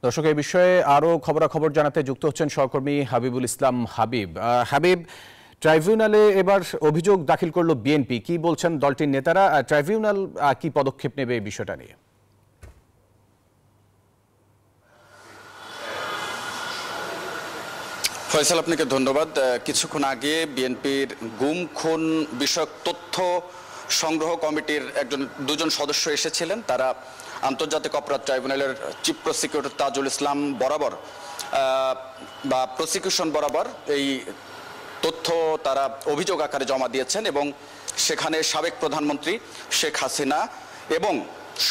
দর্শক, এই বিষয়ে আরও খবরাখবর জানাতে যুক্ত হচ্ছেন সহকর্মী হাবিবুল ইসলাম হাবিব। হাবিব, ট্রাইব্যুনালে এবার অভিযোগ দাখিল করলো বিএনপি, কি বলছেন দলটির নেতারা? ট্রাইব্যুনাল কি পদক্ষেপ নেবে এই বিষয়টা নিয়ে? ফয়সাল, আপনাকে ধন্যবাদ। কিছুক্ষণ আগে বিএনপির গুম খুন বিষয়ক তথ্য সংগ্রহ কমিটির দুজন সদস্য এসেছিলেন। তারা আন্তর্জাতিক অপরাধ ট্রাইব্যুনালের চিফ প্রসিকিউটর তাজুল ইসলাম বরাবর বা প্রসিকিউশন বরাবর এই তথ্য তারা অভিযোগ আকারে জমা দিয়েছেন এবং সেখানে সাবেক প্রধানমন্ত্রী শেখ হাসিনা এবং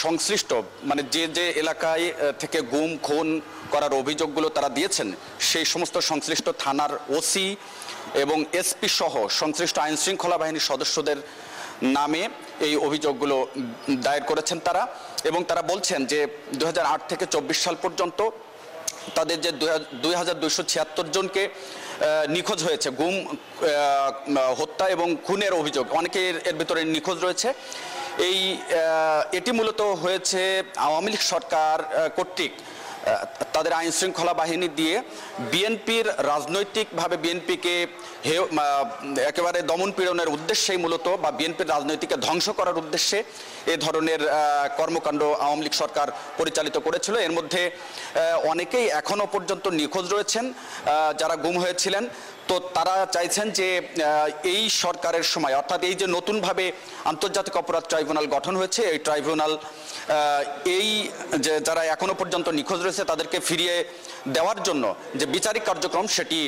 সংশ্লিষ্ট মানে যে এলাকায় থেকে গুম খুন করার অভিযোগগুলো তারা দিয়েছেন সেই সমস্ত সংশ্লিষ্ট থানার ওসি এবং এসপি সহ সংশ্লিষ্ট আইন শৃঙ্খলা বাহিনীর সদস্যদের নামে এই অভিযোগগুলো দায়ের করেছেন তারা। এবং তারা বলছেন যে 2008 থেকে 24 সাল পর্যন্ত তাদের যে 2276 জনকে নিখোঁজ হয়েছে, গুম, হত্যা এবং খুনের অভিযোগ, অনেকে এর ভিতরে নিখোঁজ রয়েছে। এটি মূলত হয়েছে আওয়ামী লীগ সরকার কর্তৃক তাদের আইন শৃঙ্খলা বাহিনী দিয়ে বিএনপির রাজনৈতিকভাবে বিএনপিকে একেবারে দমন পীড়নের উদ্দেশ্যেই মূলত বা বিএনপির রাজনৈতিককে ধ্বংস করার উদ্দেশ্যে এ ধরনের কর্মকাণ্ড আওয়ামী লীগ সরকার পরিচালিত করেছিল। এর মধ্যে অনেকেই এখনো পর্যন্ত নিখোঁজ রয়েছেন যারা গুম হয়েছিলেন। তো তারা চাইছেন যে এই সরকারের সময়, অর্থাৎ এই যে নতুনভাবে আন্তর্জাতিক অপরাধ ট্রাইব্যুনাল গঠন হয়েছে, এই ট্রাইব্যুনাল এই যে যারা এখনো পর্যন্ত নিখোঁজ রয়েছে তাদেরকে ফিরিয়ে দেওয়ার জন্য যে বিচারিক কার্যক্রম সেটি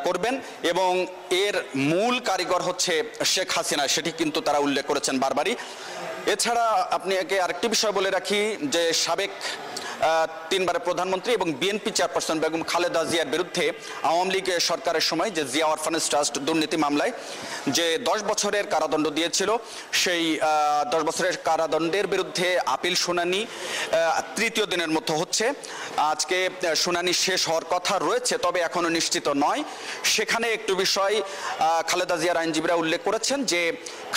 করবেন এবং এর মূল কারিগর হচ্ছে শেখ হাসিনা, সেটি কিন্তু তারা উল্লেখ করেছেন বারবারই। এছাড়া আপনাকে আরেকটি বিষয় বলে রাখি যে সাবেক 3 বারের প্রধানমন্ত্রী এবং বিএনপি চেয়ারপারসন বেগম খালেদা জিয়ার বিরুদ্ধে আওয়ামী লীগ সরকারের সময় যে জিয়া অরফানেজ ট্রাস্ট দুর্নীতি মামলায় যে 10 বছরের কারাদণ্ড দিয়েছিল, সেই 10 বছরের কারাদণ্ডের বিরুদ্ধে আপিল শুনানি তৃতীয় দিনের মতো হচ্ছে। আজকে শুনানি শেষ হওয়ার কথা রয়েছে, তবে এখনো নিশ্চিত নয়। সেখানে একটু বিষয় খালেদা জিয়ার আইনজীবীরা উল্লেখ করেছেন যে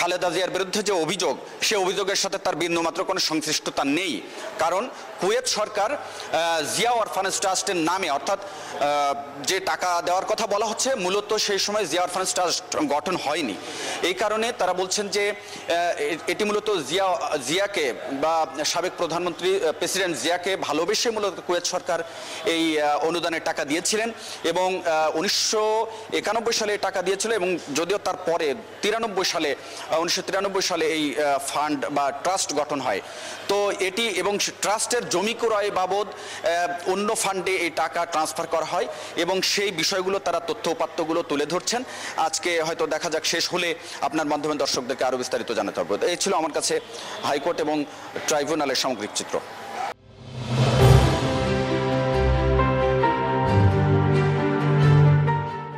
খালেদা জিয়ার বিরুদ্ধে যে অভিযোগ, সে অভিযোগের সাথে তার বিন্দুমাত্র কোনো সংশ্লিষ্টতা নেই। কারণ কুয়েত সরকার জিয়া অরফানেজ ট্রাস্টের নামে, অর্থাৎ যে টাকা দেওয়ার কথা বলা হচ্ছে, মূলত সেই সময় জিয়া অরফানেজ ট্রাস্ট গঠন হয়নি। এই কারণে তারা বলছেন যে এটি মূলত জিয়াকে বা সাবেক প্রধানমন্ত্রী প্রেসিডেন্ট জিয়াকে ভালোবেসে মূলত কুয়েত সরকার এই অনুদানের টাকা দিয়েছিলেন এবং 1991 সালে টাকা দিয়েছিল এবং যদিও তার পরে 1993 সালে এই ফান্ড বা ট্রাস্ট গঠন হয়। তো এটি এবং ট্রাস্টের জমি ক্রয় বাবদ অন্য ফান্ডে এই টাকা ট্রান্সফার করা হয় এবং সেই বিষয়গুলো তারা তথ্য উপাত্তগুলো তুলে ধরছেন। আজকে হয়তো দেখা যাক, শেষ হলে আপনার মাধ্যমে দর্শকদেরকে আরও বিস্তারিত জানাতে হবে। এই ছিল আমার কাছে হাইকোর্ট এবং ট্রাইব্যুনালের সামগ্রিক চিত্র।